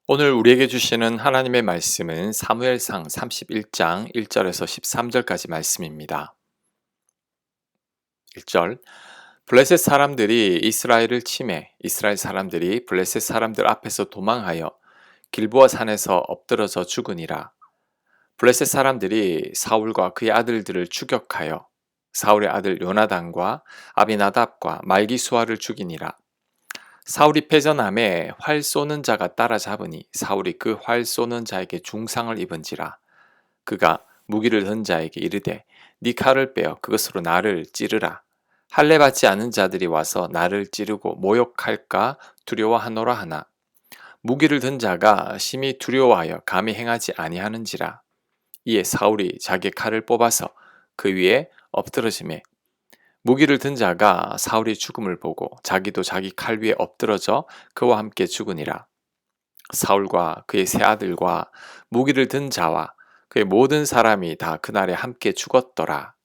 오늘 우리에게 주시는 하나님의 말씀은 사무엘상 31장 1절에서 13절까지 말씀입니다. 1절 블레셋 사람들이 이스라엘을 침해 이스라엘 사람들이 블레셋 사람들 앞에서 도망하여 길보아 산에서 엎드러져 죽으니라. 블레셋 사람들이 사울과 그의 아들들을 추격하여 사울의 아들 요나단과 아비나답과 말기수아를 죽이니라. 사울이 패전함에 활 쏘는 자가 따라잡으니 사울이 그 활 쏘는 자에게 중상을 입은지라. 그가 무기를 든 자에게 이르되 네 칼을 빼어 그것으로 나를 찌르라. 할례 받지 않은 자들이 와서 나를 찌르고 모욕할까 두려워하노라 하나 무기를 든 자가 심히 두려워하여 감히 행하지 아니하는지라. 이에 사울이 자기 칼을 뽑아서 그 위에 엎드러지매 무기를 든 자가 사울의 죽음을 보고 자기도 자기 칼 위에 엎드러져 그와 함께 죽으니라. 사울과 그의 세 아들과 무기를 든 자와 그의 모든 사람이 다 그날에 함께 죽었더라.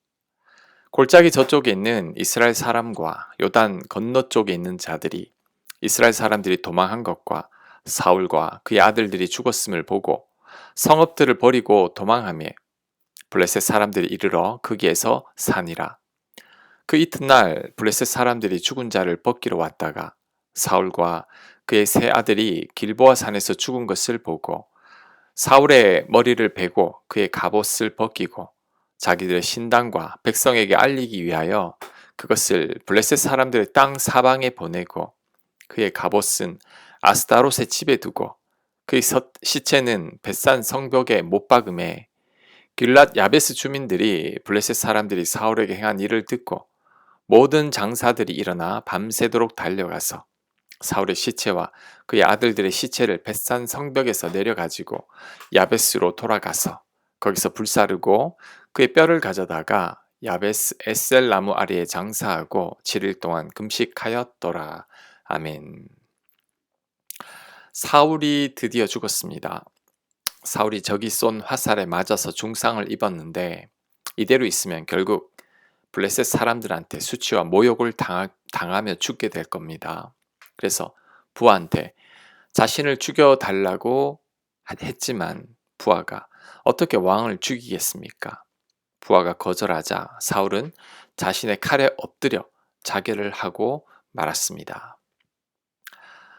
골짜기 저쪽에 있는 이스라엘 사람과 요단 건너쪽에 있는 자들이 이스라엘 사람들이 도망한 것과 사울과 그의 아들들이 죽었음을 보고 성읍들을 버리고 도망하며 블레셋 사람들이 이르러 거기에서 사니라. 그 이튿날 블레셋 사람들이 죽은 자를 벗기러 왔다가 사울과 그의 세 아들이 길보아 산에서 죽은 것을 보고 사울의 머리를 베고 그의 갑옷을 벗기고 자기들의 신당과 백성에게 알리기 위하여 그것을 블레셋 사람들의 땅 사방에 보내고 그의 갑옷은 아스타롯의 집에 두고 그의 시체는 벳산 성벽에 못 박음에 길랏 야베스 주민들이 블레셋 사람들이 사울에게 행한 일을 듣고 모든 장사들이 일어나 밤새도록 달려가서 사울의 시체와 그의 아들들의 시체를 벳산 성벽에서 내려가지고 야베스로 돌아가서 거기서 불사르고 그의 뼈를 가져다가 야베스 에셀 나무 아래에 장사하고 7일 동안 금식하였더라. 아멘. 사울이 드디어 죽었습니다. 사울이 적이 쏜 화살에 맞아서 중상을 입었는데 이대로 있으면 결국 블레셋 사람들한테 수치와 모욕을 당하며 죽게 될 겁니다. 그래서 부하한테 자신을 죽여달라고 했지만 부하가 어떻게 왕을 죽이겠습니까? 부하가 거절하자 사울은 자신의 칼에 엎드려 자결을 하고 말았습니다.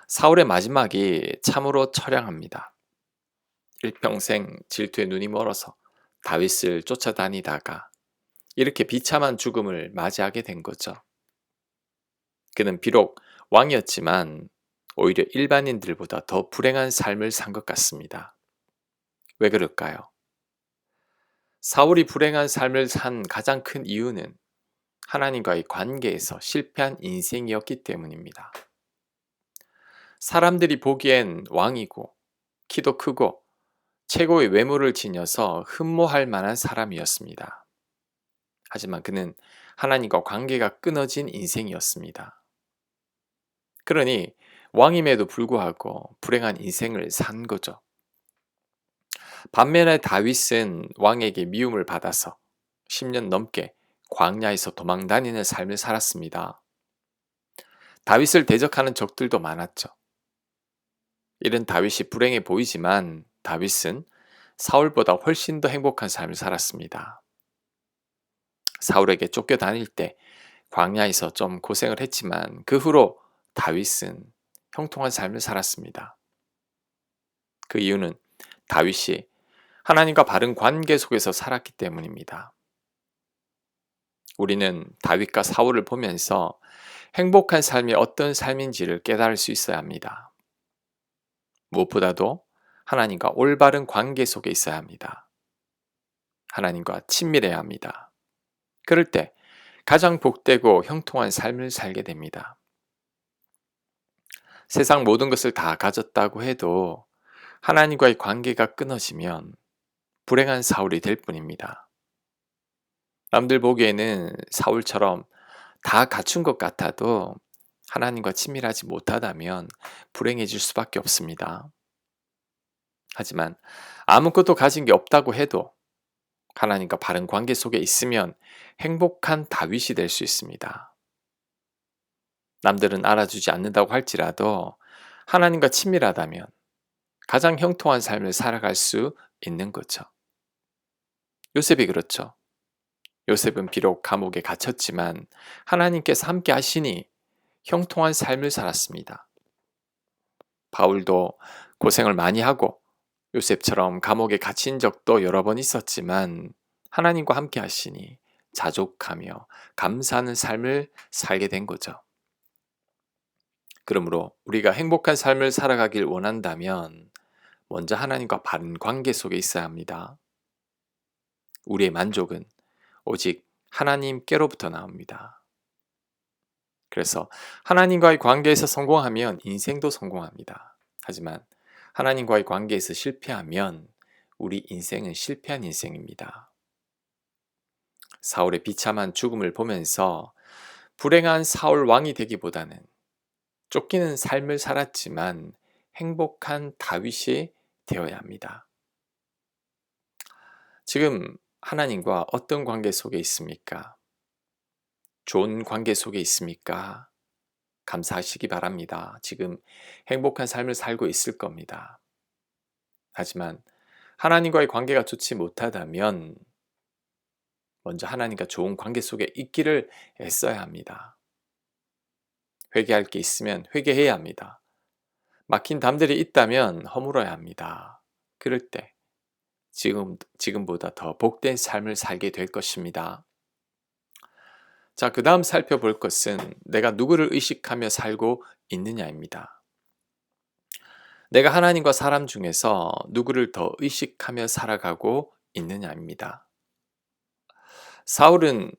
사울의 마지막이 참으로 처량합니다. 일평생 질투에 눈이 멀어서 다윗을 쫓아다니다가 이렇게 비참한 죽음을 맞이하게 된 거죠. 그는 비록 왕이었지만 오히려 일반인들보다 더 불행한 삶을 산 것 같습니다. 왜 그럴까요? 사울이 불행한 삶을 산 가장 큰 이유는 하나님과의 관계에서 실패한 인생이었기 때문입니다. 사람들이 보기엔 왕이고 키도 크고 최고의 외모를 지녀서 흠모할 만한 사람이었습니다. 하지만 그는 하나님과 관계가 끊어진 인생이었습니다. 그러니 왕임에도 불구하고 불행한 인생을 산 거죠. 반면에 다윗은 왕에게 미움을 받아서 10년 넘게 광야에서 도망다니는 삶을 살았습니다. 다윗을 대적하는 적들도 많았죠. 이런 다윗이 불행해 보이지만 다윗은 사울보다 훨씬 더 행복한 삶을 살았습니다. 사울에게 쫓겨다닐 때 광야에서 좀 고생을 했지만 그 후로 다윗은 형통한 삶을 살았습니다. 그 이유는 다윗이 하나님과 바른 관계 속에서 살았기 때문입니다. 우리는 다윗과 사울을 보면서 행복한 삶이 어떤 삶인지를 깨달을 수 있어야 합니다. 무엇보다도 하나님과 올바른 관계 속에 있어야 합니다. 하나님과 친밀해야 합니다. 그럴 때 가장 복되고 형통한 삶을 살게 됩니다. 세상 모든 것을 다 가졌다고 해도 하나님과의 관계가 끊어지면 불행한 사울이 될 뿐입니다. 남들 보기에는 사울처럼 다 갖춘 것 같아도 하나님과 친밀하지 못하다면 불행해질 수밖에 없습니다. 하지만 아무것도 가진 게 없다고 해도 하나님과 바른 관계 속에 있으면 행복한 다윗이 될 수 있습니다. 남들은 알아주지 않는다고 할지라도 하나님과 친밀하다면 가장 형통한 삶을 살아갈 수 있는 거죠. 요셉이 그렇죠. 요셉은 비록 감옥에 갇혔지만 하나님께서 함께 하시니 형통한 삶을 살았습니다. 바울도 고생을 많이 하고 요셉처럼 감옥에 갇힌 적도 여러 번 있었지만 하나님과 함께 하시니 자족하며 감사하는 삶을 살게 된 거죠. 그러므로 우리가 행복한 삶을 살아가길 원한다면 먼저 하나님과 바른 관계 속에 있어야 합니다. 우리의 만족은 오직 하나님께로부터 나옵니다. 그래서 하나님과의 관계에서 성공하면 인생도 성공합니다. 하지만 하나님과의 관계에서 실패하면 우리 인생은 실패한 인생입니다. 사울의 비참한 죽음을 보면서 불행한 사울 왕이 되기보다는 쫓기는 삶을 살았지만 행복한 다윗이 되어야 합니다. 지금 하나님과 어떤 관계 속에 있습니까? 좋은 관계 속에 있습니까? 감사하시기 바랍니다. 지금 행복한 삶을 살고 있을 겁니다. 하지만 하나님과의 관계가 좋지 못하다면 먼저 하나님과 좋은 관계 속에 있기를 애써야 합니다. 회개할 게 있으면 회개해야 합니다. 막힌 담들이 있다면 허물어야 합니다. 그럴 때 지금보다 더 복된 삶을 살게 될 것입니다. 자, 그 다음 살펴볼 것은 내가 누구를 의식하며 살고 있느냐입니다. 내가 하나님과 사람 중에서 누구를 더 의식하며 살아가고 있느냐입니다. 사울은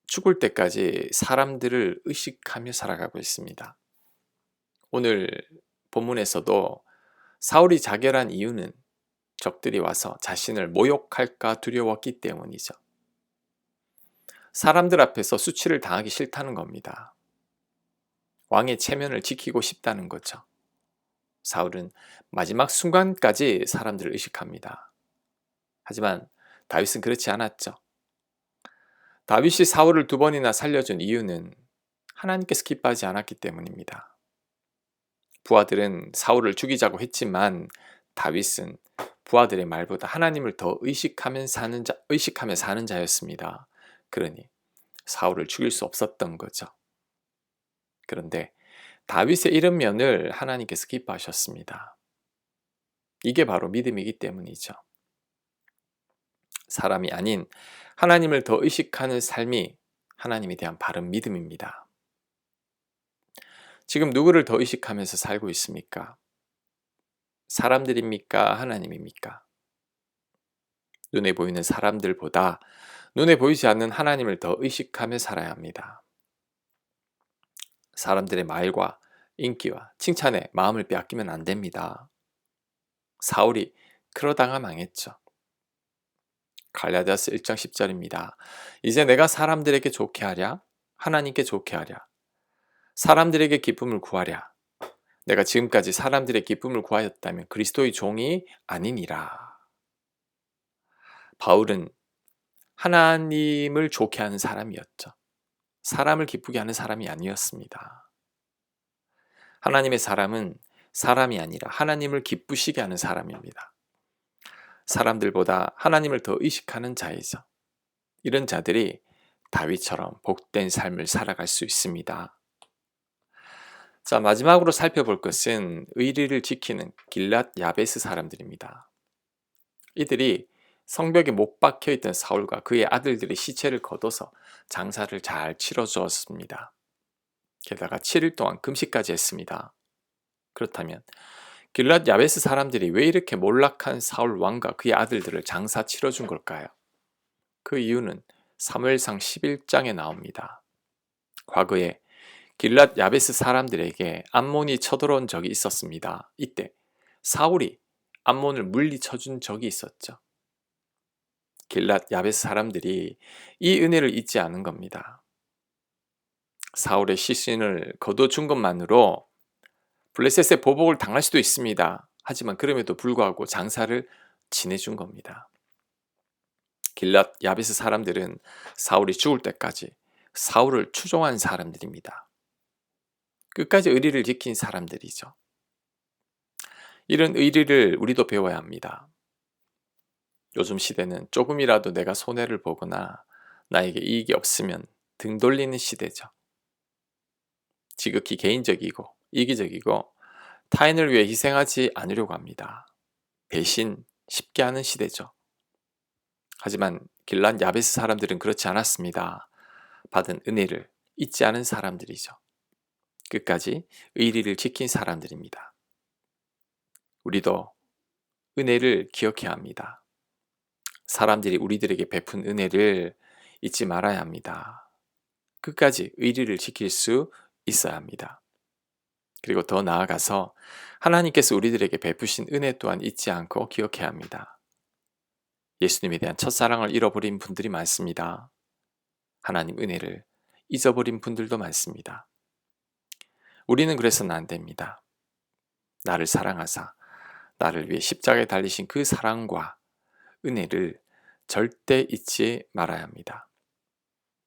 죽을 때까지 사람들을 의식하며 살아가고 있습니다. 오늘 본문에서도 사울이 자결한 이유는 적들이 와서 자신을 모욕할까 두려웠기 때문이죠. 사람들 앞에서 수치를 당하기 싫다는 겁니다. 왕의 체면을 지키고 싶다는 거죠. 사울은 마지막 순간까지 사람들을 의식합니다. 하지만 다윗은 그렇지 않았죠. 다윗이 사울을 2번이나 살려준 이유는 하나님께서 기뻐하지 않았기 때문입니다. 부하들은 사울을 죽이자고 했지만 다윗은 부하들의 말보다 하나님을 더 의식하며 사는 자였습니다. 그러니 사울을 죽일 수 없었던 거죠. 그런데 다윗의 이런 면을 하나님께서 기뻐하셨습니다. 이게 바로 믿음이기 때문이죠. 사람이 아닌 하나님을 더 의식하는 삶이 하나님에 대한 바른 믿음입니다. 지금 누구를 더 의식하면서 살고 있습니까? 사람들입니까? 하나님입니까? 눈에 보이는 사람들보다 눈에 보이지 않는 하나님을 더 의식하며 살아야 합니다. 사람들의 말과 인기와 칭찬에 마음을 빼앗기면 안 됩니다. 사울이 그러다가 망했죠. 갈라디아서 1장 10절입니다. 이제 내가 사람들에게 좋게 하랴? 하나님께 좋게 하랴? 사람들에게 기쁨을 구하랴? 내가 지금까지 사람들의 기쁨을 구하였다면 그리스도의 종이 아니니라. 바울은 하나님을 좋게 하는 사람이었죠. 사람을 기쁘게 하는 사람이 아니었습니다. 하나님의 사람은 사람이 아니라 하나님을 기쁘시게 하는 사람입니다. 사람들보다 하나님을 더 의식하는 자이죠. 이런 자들이 다윗처럼 복된 삶을 살아갈 수 있습니다. 자, 마지막으로 살펴볼 것은 의리를 지키는 길랏 야베스 사람들입니다. 이들이 성벽에 못 박혀 있던 사울과 그의 아들들의 시체를 걷어서 장사를 잘 치러주었습니다. 게다가 7일 동안 금식까지 했습니다. 그렇다면 길랏 야베스 사람들이 왜 이렇게 몰락한 사울 왕과 그의 아들들을 장사 치러준 걸까요? 그 이유는 사무엘상 11장에 나옵니다. 과거에 길랏 야베스 사람들에게 암몬이 쳐들어온 적이 있었습니다. 이때 사울이 암몬을 물리쳐준 적이 있었죠. 길랏 야베스 사람들이 이 은혜를 잊지 않은 겁니다. 사울의 시신을 거둬준 것만으로 블레셋의 보복을 당할 수도 있습니다. 하지만 그럼에도 불구하고 장사를 지내준 겁니다. 길랏 야베스 사람들은 사울이 죽을 때까지 사울을 추종한 사람들입니다. 끝까지 의리를 지킨 사람들이죠. 이런 의리를 우리도 배워야 합니다. 요즘 시대는 조금이라도 내가 손해를 보거나 나에게 이익이 없으면 등 돌리는 시대죠. 지극히 개인적이고 이기적이고 타인을 위해 희생하지 않으려고 합니다. 배신 쉽게 하는 시대죠. 하지만 길랏 야베스 사람들은 그렇지 않았습니다. 받은 은혜를 잊지 않은 사람들이죠. 끝까지 의리를 지킨 사람들입니다. 우리도 은혜를 기억해야 합니다. 사람들이 우리들에게 베푼 은혜를 잊지 말아야 합니다. 끝까지 의리를 지킬 수 있어야 합니다. 그리고 더 나아가서 하나님께서 우리들에게 베푸신 은혜 또한 잊지 않고 기억해야 합니다. 예수님에 대한 첫사랑을 잃어버린 분들이 많습니다. 하나님 은혜를 잊어버린 분들도 많습니다. 우리는 그래서는 안 됩니다. 나를 사랑하사 나를 위해 십자가에 달리신 그 사랑과 은혜를 절대 잊지 말아야 합니다.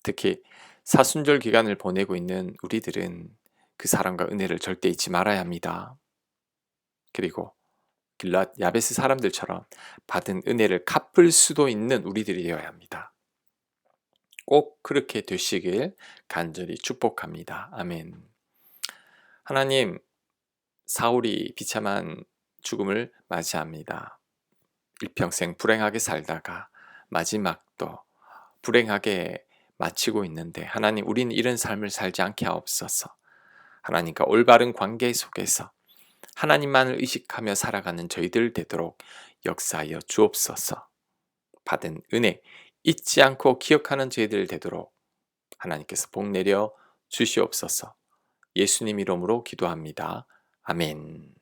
특히 사순절 기간을 보내고 있는 우리들은 그 사랑과 은혜를 절대 잊지 말아야 합니다. 그리고 길랏 야베스 사람들처럼 받은 은혜를 갚을 수도 있는 우리들이 되어야 합니다. 꼭 그렇게 되시길 간절히 축복합니다. 아멘. 하나님, 사울이 비참한 죽음을 맞이합니다. 일평생 불행하게 살다가 마지막도 불행하게 마치고 있는데 하나님, 우리는 이런 삶을 살지 않게 하옵소서. 하나님과 올바른 관계 속에서 하나님만을 의식하며 살아가는 저희들 되도록 역사하여 주옵소서. 받은 은혜 잊지 않고 기억하는 저희들 되도록 하나님께서 복 내려 주시옵소서. 예수님 이름으로 기도합니다. 아멘.